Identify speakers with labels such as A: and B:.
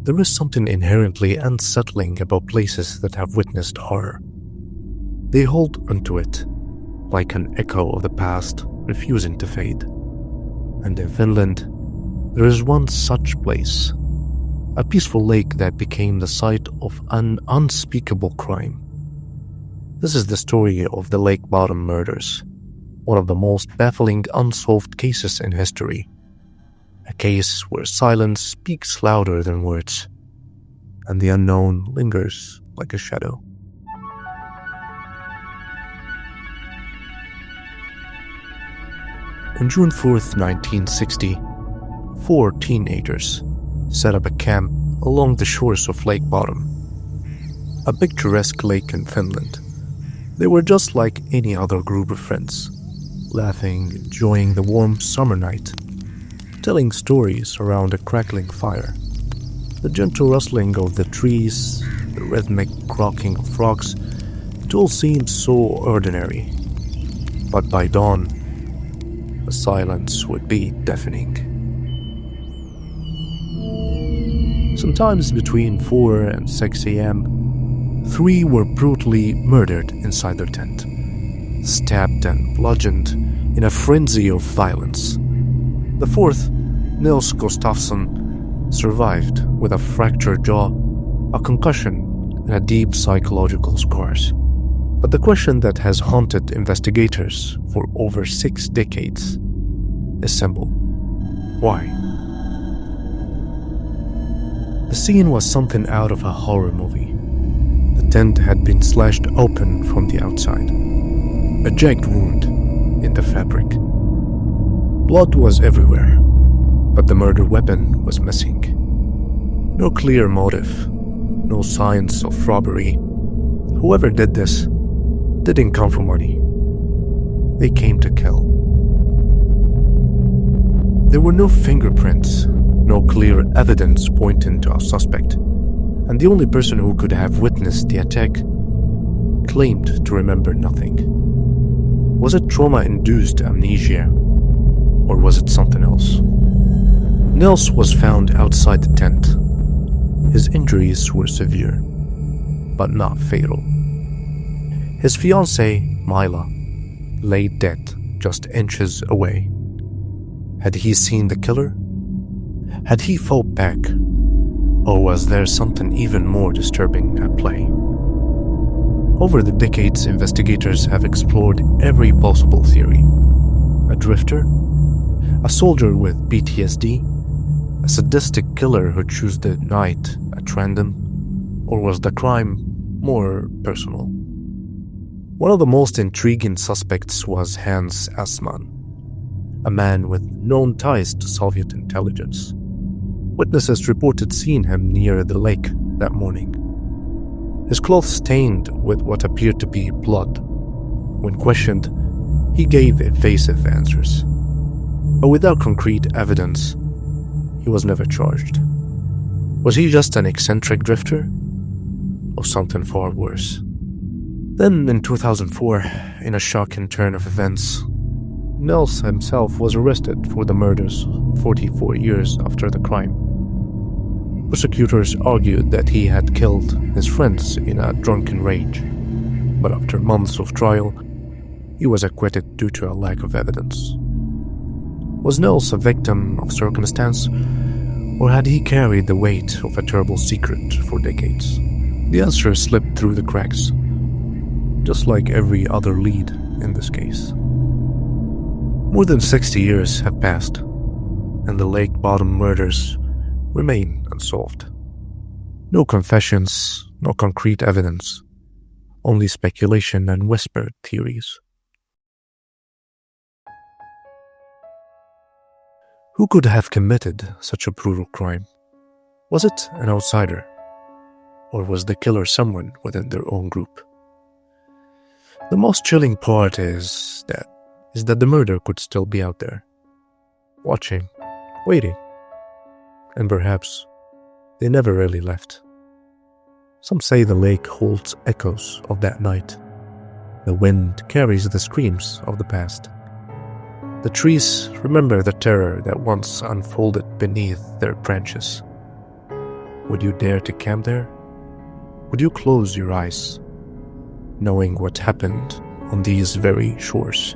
A: There is something inherently unsettling about places that have witnessed horror. They hold onto it, like an echo of the past refusing to fade. And in Finland, there is one such place, a peaceful lake that became the site of an unspeakable crime. This is the story of the Lake Bodom Murders, one of the most baffling unsolved cases in history. A case where silence speaks louder than words, and the unknown lingers like a shadow. On June 4th, 1960, 4 teenagers set up a camp along the shores of Lake Bodom, a picturesque lake in Finland. They were just like any other group of friends, laughing, enjoying the warm summer night, telling stories around a crackling fire. The gentle rustling of the trees, the rhythmic croaking of frogs, it all seemed so ordinary. But by dawn, the silence would be deafening. Sometimes between 4 and 6 a.m., 3 were brutally murdered inside their tent, stabbed and bludgeoned in a frenzy of violence. The 4th, Nils Gustafsson, survived with a fractured jaw, a concussion, and a deep psychological scars. But the question that has haunted investigators for over 6 decades is simple. Why? The scene was something out of a horror movie. The tent had been slashed open from the outside. A jagged wound in the fabric. Blood was everywhere, but the murder weapon was missing. No clear motive, no signs of robbery. Whoever did this didn't come for money. They came to kill. There were no fingerprints, no clear evidence pointing to a suspect, and the only person who could have witnessed the attack claimed to remember nothing. Was it trauma-induced amnesia, or was it something else? Nils was found outside the tent. His injuries were severe, but not fatal. His fiancée, Mila, lay dead just inches away. Had he seen the killer? Had he fought back? Or was there something even more disturbing at play? Over the decades, investigators have explored every possible theory. A drifter? A soldier with PTSD? A sadistic killer who chose the night at random? Or was the crime more personal? One of the most intriguing suspects was Hans Assmann, a man with known ties to Soviet intelligence. Witnesses reported seeing him near the lake that morning. His clothes stained with what appeared to be blood. When questioned, he gave evasive answers. But without concrete evidence, he was never charged. Was he just an eccentric drifter? Or something far worse? Then, in 2004, in a shocking turn of events, Nils himself was arrested for the murders 44 years after the crime. Prosecutors argued that he had killed his friends in a drunken rage, but after months of trial, he was acquitted due to a lack of evidence. Was Nils a victim of circumstance, or had he carried the weight of a terrible secret for decades? The answer slipped through the cracks, just like every other lead in this case. More than 60 years have passed, and the Lake Bodom murders remain unsolved. No confessions, no concrete evidence, only speculation and whispered theories. Who could have committed such a brutal crime? Was it an outsider? Or was the killer someone within their own group? The most chilling part is that the murder could still be out there, watching, waiting, and perhaps they never really left. Some say the lake holds echoes of that night. The wind carries the screams of the past. The trees remember the terror that once unfolded beneath their branches. Would you dare to camp there? Would you close your eyes, knowing what happened on these very shores?